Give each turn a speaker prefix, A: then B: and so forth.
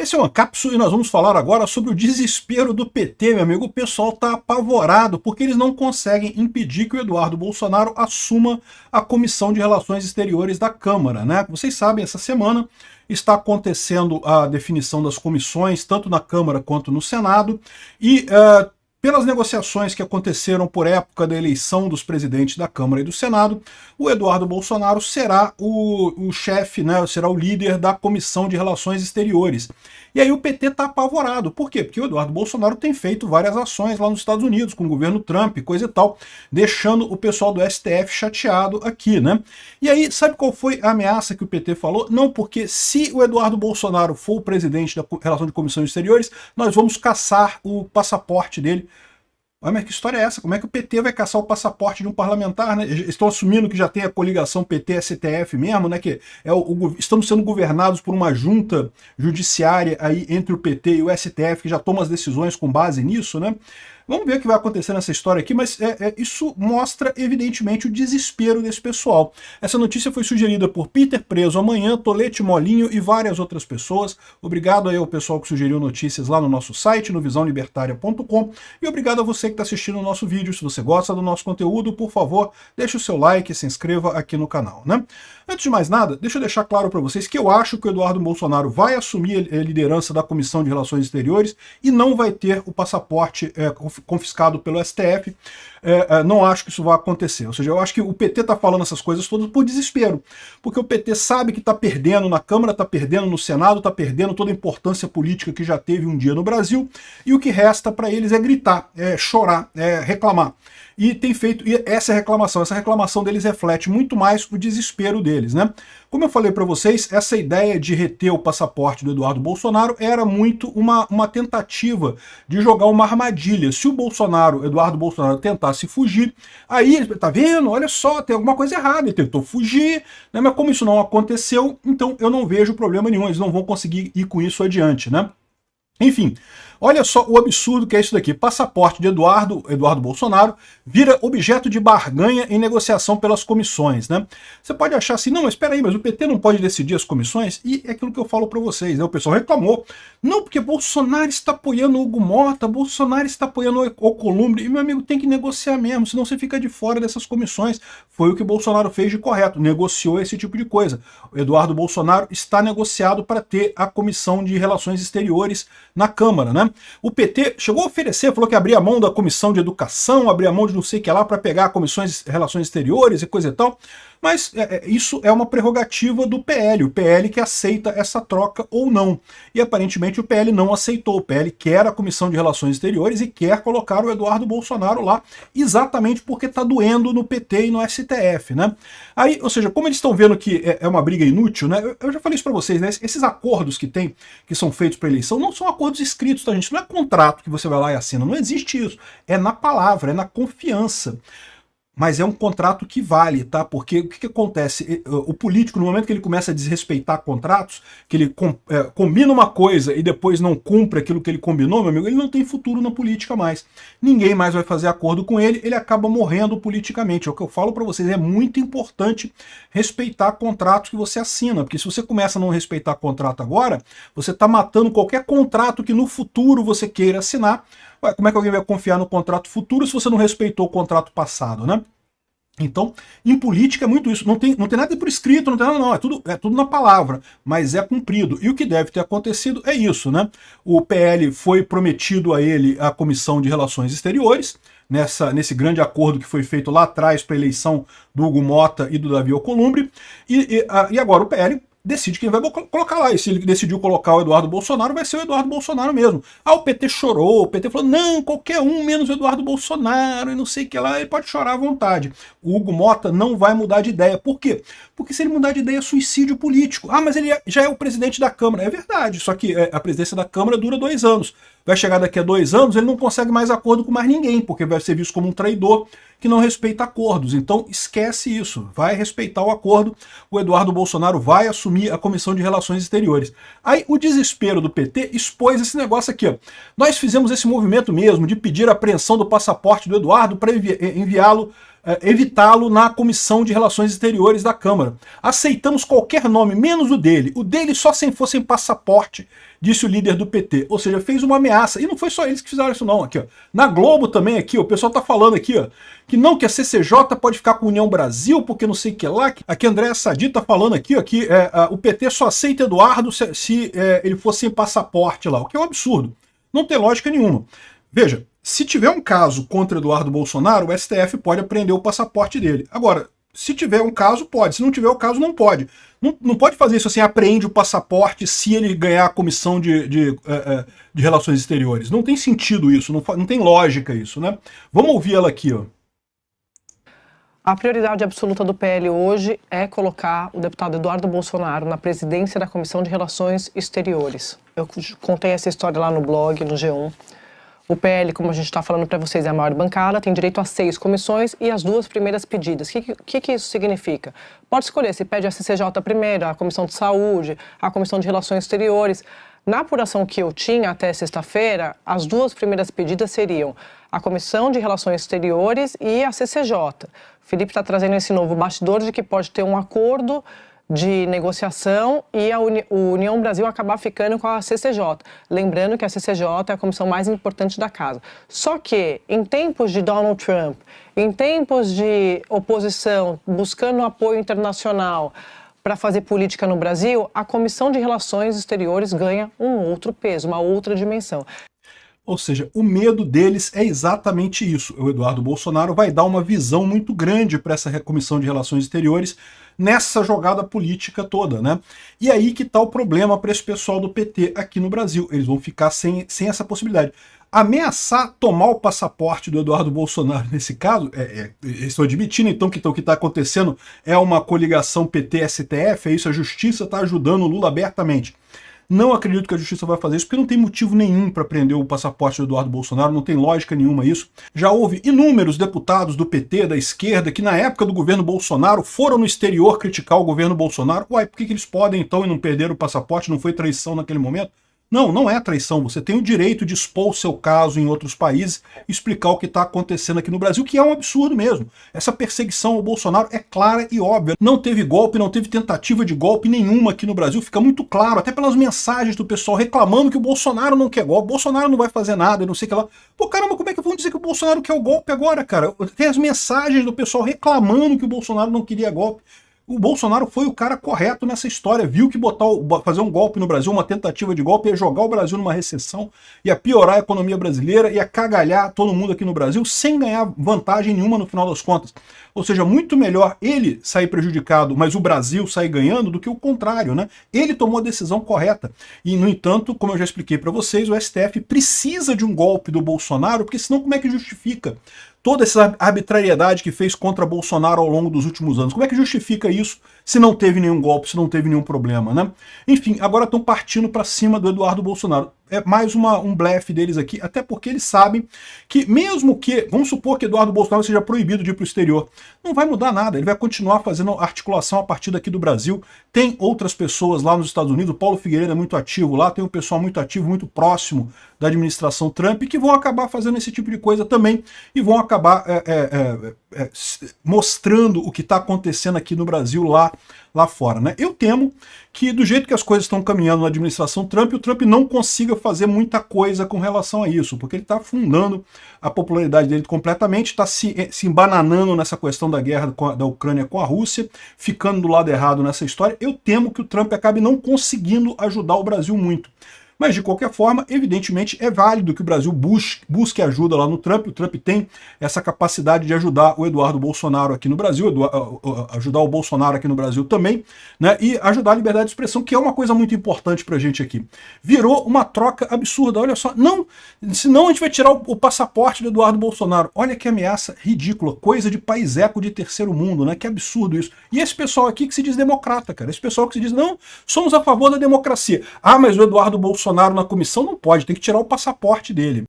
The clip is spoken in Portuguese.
A: Esse é o Ancapsu e nós vamos falar agora sobre o desespero do PT, meu amigo. O pessoal está apavorado porque eles não conseguem impedir que o Eduardo Bolsonaro assuma a Comissão de Relações Exteriores da Câmara, né? Vocês sabem, essa semana está acontecendo a definição das comissões, tanto na Câmara quanto no Senado, e pelas negociações que aconteceram por época da eleição dos presidentes da Câmara e do Senado, o Eduardo Bolsonaro será o chefe, né, será o líder da Comissão de Relações Exteriores. E aí o PT está apavorado. Por quê? Porque o Eduardo Bolsonaro tem feito várias ações lá nos Estados Unidos, com o governo Trump, coisa e tal, deixando o pessoal do STF chateado aqui, né? E aí, sabe qual foi a ameaça que o PT falou? Não, porque se o Eduardo Bolsonaro for o presidente da Relação de Comissões Exteriores, nós vamos caçar o passaporte dele. Olha, mas que história é essa? Como é que o PT vai caçar o passaporte de um parlamentar, né? Estão assumindo que já tem a coligação PT-STF mesmo, né? Que estamos sendo governados por uma junta judiciária aí entre o PT e o STF, que já toma as decisões com base nisso, né? Vamos ver o que vai acontecer nessa história aqui, mas isso mostra, evidentemente, o desespero desse pessoal. Essa notícia foi sugerida por Peter Preso Amanhã, Tolete Molinho e várias outras pessoas. Obrigado aí ao pessoal que sugeriu notícias lá no nosso site, no visãolibertaria.com, e obrigado a você que está assistindo o nosso vídeo. Se você gosta do nosso conteúdo, por favor, deixe o seu like e se inscreva aqui no canal, né? Antes de mais nada, deixa eu deixar claro para vocês que eu acho que o Eduardo Bolsonaro vai assumir a liderança da Comissão de Relações Exteriores e não vai ter o passaporte confiscado pelo STF. Não acho que isso vai acontecer. Ou seja, eu acho que o PT está falando essas coisas todas por desespero, porque o PT sabe que está perdendo na Câmara, está perdendo no Senado, está perdendo toda a importância política que já teve um dia no Brasil, e o que resta para eles é gritar, chorar, reclamar. E tem feito essa reclamação deles reflete muito mais o desespero deles, né? Como eu falei para vocês, essa ideia de reter o passaporte do Eduardo Bolsonaro era muito uma tentativa de jogar uma armadilha. Se o Eduardo Bolsonaro tentasse fugir, aí, tá vendo? Olha só, tem alguma coisa errada, ele tentou fugir, né? Mas como isso não aconteceu, então eu não vejo problema nenhum, eles não vão conseguir ir com isso adiante, né? Enfim, olha só o absurdo que é isso daqui. Passaporte de Eduardo Bolsonaro vira objeto de barganha em negociação pelas comissões, né? Você pode achar assim, não, mas espera aí, mas o PT não pode decidir as comissões? E é aquilo que eu falo para vocês, né? O pessoal reclamou. Não, porque Bolsonaro está apoiando o Hugo Mota, Bolsonaro está apoiando o Alcolumbre, e meu amigo, tem que negociar mesmo, senão você fica de fora dessas comissões. Foi o que o Bolsonaro fez de correto, negociou esse tipo de coisa. O Eduardo Bolsonaro está negociado para ter a Comissão de Relações Exteriores na Câmara, né? O PT chegou a oferecer, falou que abria mão da Comissão de Educação, abria mão de não sei o que lá para pegar comissões de Relações Exteriores e coisa e tal, mas isso é uma prerrogativa do PL, o PL que aceita essa troca ou não. E aparentemente o PL não aceitou, o PL quer a Comissão de Relações Exteriores e quer colocar o Eduardo Bolsonaro lá, exatamente porque está doendo no PT e no STF, né? Aí, ou seja, como eles estão vendo que é uma briga inútil, né? Eu já falei isso para vocês, né? Esses acordos que são feitos para eleição não são acordos escritos, tá, gente? Não é contrato que você vai lá e assina, não existe isso. É na palavra, é na confiança. Mas é um contrato que vale, tá? Porque o que acontece? O político, no momento que ele começa a desrespeitar contratos, que ele combina uma coisa e depois não cumpre aquilo que ele combinou, meu amigo, ele não tem futuro na política mais. Ninguém mais vai fazer acordo com ele, ele acaba morrendo politicamente. É o que eu falo para vocês, é muito importante respeitar contratos que você assina, porque se você começa a não respeitar contrato agora, você está matando qualquer contrato que no futuro você queira assinar. Ué, como é que alguém vai confiar no contrato futuro se você não respeitou o contrato passado, né? Então, em política é muito isso. Não tem nada por escrito, não tem nada, não. É tudo na palavra, mas é cumprido. E o que deve ter acontecido é isso, né? O PL foi prometido a ele a Comissão de Relações Exteriores, nesse grande acordo que foi feito lá atrás para a eleição do Hugo Mota e do Davi Alcolumbre, e agora o PL decide quem vai colocar lá. E se ele decidiu colocar o Eduardo Bolsonaro, vai ser o Eduardo Bolsonaro mesmo. Ah, o PT chorou, o PT falou, não, qualquer um menos o Eduardo Bolsonaro, e não sei o que lá, ele pode chorar à vontade. O Hugo Mota não vai mudar de ideia. Por quê? Porque se ele mudar de ideia é suicídio político. Ah, mas ele já é o presidente da Câmara. É verdade, só que a presidência da Câmara dura 2 anos. Vai chegar daqui a 2 anos, ele não consegue mais acordo com mais ninguém, porque vai ser visto como um traidor que não respeita acordos. Então esquece isso, vai respeitar o acordo, o Eduardo Bolsonaro vai assumir a Comissão de Relações Exteriores. Aí o desespero do PT expôs esse negócio aqui, ó. Nós fizemos esse movimento mesmo de pedir a apreensão do passaporte do Eduardo para enviá-lo evitá-lo na Comissão de Relações Exteriores da Câmara. Aceitamos qualquer nome, menos o dele. O dele só se fosse em passaporte, disse o líder do PT. Ou seja, fez uma ameaça. E não foi só eles que fizeram isso não. Aqui, ó. Na Globo também, aqui, ó, o pessoal tá falando aqui, ó, que não, que a CCJ pode ficar com a União Brasil, porque não sei o que lá. Aqui a Andréa Sadi tá falando aqui, ó, que o PT só aceita Eduardo se ele fosse sem passaporte lá, o que é um absurdo. Não tem lógica nenhuma. Veja, se tiver um caso contra Eduardo Bolsonaro, o STF pode apreender o passaporte dele. Agora, se tiver um caso, pode. Se não tiver o caso, não pode. Não pode fazer isso assim, apreende o passaporte se ele ganhar a comissão de relações exteriores. Não tem sentido isso, não tem lógica isso, né? Vamos ouvir ela aqui, ó.
B: A prioridade absoluta do PL hoje é colocar o deputado Eduardo Bolsonaro na presidência da Comissão de Relações Exteriores. Eu contei essa história lá no blog, no G1. O PL, como a gente está falando para vocês, é a maior bancada, tem direito a 6 comissões e as 2 primeiras pedidas. O que isso significa? Pode escolher se pede a CCJ primeiro, a Comissão de Saúde, a Comissão de Relações Exteriores. Na apuração que eu tinha até sexta-feira, as 2 primeiras pedidas seriam a Comissão de Relações Exteriores e a CCJ. O Felipe está trazendo esse novo bastidor de que pode ter um acordo de negociação e a União Brasil acabar ficando com a CCJ. Lembrando que a CCJ é a comissão mais importante da casa. Só que, em tempos de Donald Trump, em tempos de oposição, buscando apoio internacional para fazer política no Brasil, a Comissão de Relações Exteriores ganha um outro peso, uma outra dimensão.
A: Ou seja, o medo deles é exatamente isso. O Eduardo Bolsonaro vai dar uma visão muito grande para essa Comissão de Relações Exteriores nessa jogada política toda, né? E aí que está o problema para esse pessoal do PT aqui no Brasil. Eles vão ficar sem essa possibilidade. Ameaçar tomar o passaporte do Eduardo Bolsonaro nesse caso, estou admitindo então que o que está acontecendo é uma coligação PT-STF, é isso, a justiça está ajudando o Lula abertamente. Não acredito que a justiça vai fazer isso, porque não tem motivo nenhum para prender o passaporte do Eduardo Bolsonaro, não tem lógica nenhuma isso. Já houve inúmeros deputados do PT, da esquerda, que na época do governo Bolsonaro foram no exterior criticar o governo Bolsonaro. Uai, por que eles podem então e não perderam o passaporte? Não foi traição naquele momento? Não, não é traição. Você tem o direito de expor o seu caso em outros países, explicar o que está acontecendo aqui no Brasil, que é um absurdo mesmo. Essa perseguição ao Bolsonaro é clara e óbvia. Não teve golpe, não teve tentativa de golpe nenhuma aqui no Brasil. Fica muito claro, até pelas mensagens do pessoal reclamando que o Bolsonaro não quer golpe, o Bolsonaro não vai fazer nada, e não sei o que lá. Pô, caramba, como é que vão dizer que o Bolsonaro quer o golpe agora, cara? Tem as mensagens do pessoal reclamando que o Bolsonaro não queria golpe. O Bolsonaro foi o cara correto nessa história, viu que fazer um golpe no Brasil, uma tentativa de golpe, ia jogar o Brasil numa recessão, ia piorar a economia brasileira, ia cagalhar todo mundo aqui no Brasil sem ganhar vantagem nenhuma no final das contas. Ou seja, muito melhor ele sair prejudicado, mas o Brasil sair ganhando, do que o contrário, né? Ele tomou a decisão correta. E, no entanto, como eu já expliquei para vocês, o STF precisa de um golpe do Bolsonaro, porque senão como é que justifica toda essa arbitrariedade que fez contra Bolsonaro ao longo dos últimos anos? Como é que justifica isso se não teve nenhum golpe, se não teve nenhum problema, né? Enfim, agora estão partindo para cima do Eduardo Bolsonaro. É mais um blefe deles aqui, até porque eles sabem que mesmo que, vamos supor que Eduardo Bolsonaro seja proibido de ir para o exterior, não vai mudar nada, ele vai continuar fazendo articulação a partir daqui do Brasil. Tem outras pessoas lá nos Estados Unidos, o Paulo Figueiredo é muito ativo lá, tem um pessoal muito ativo, muito próximo da administração Trump, que vão acabar fazendo esse tipo de coisa também, e vão acabar mostrando o que está acontecendo aqui no Brasil lá fora, né? Eu temo que do jeito que as coisas estão caminhando na administração Trump, o Trump não consiga fazer muita coisa com relação a isso, porque ele está afundando a popularidade dele completamente, está se embananando nessa questão da guerra da Ucrânia com a Rússia, ficando do lado errado nessa história. Eu temo que o Trump acabe não conseguindo ajudar o Brasil muito. Mas, de qualquer forma, evidentemente, é válido que o Brasil busque ajuda lá no Trump. O Trump tem essa capacidade de ajudar o Eduardo Bolsonaro aqui no Brasil, ajudar o Bolsonaro aqui no Brasil também, né? E ajudar a liberdade de expressão, que é uma coisa muito importante pra gente aqui. Virou uma troca absurda, olha só. Não, senão a gente vai tirar o passaporte do Eduardo Bolsonaro. Olha que ameaça ridícula, coisa de país-eco de terceiro mundo, né? Que absurdo isso. E esse pessoal aqui que se diz democrata, cara. Esse pessoal que se diz, não, somos a favor da democracia. Ah, mas o Eduardo Bolsonaro na comissão não pode, tem que tirar o passaporte dele.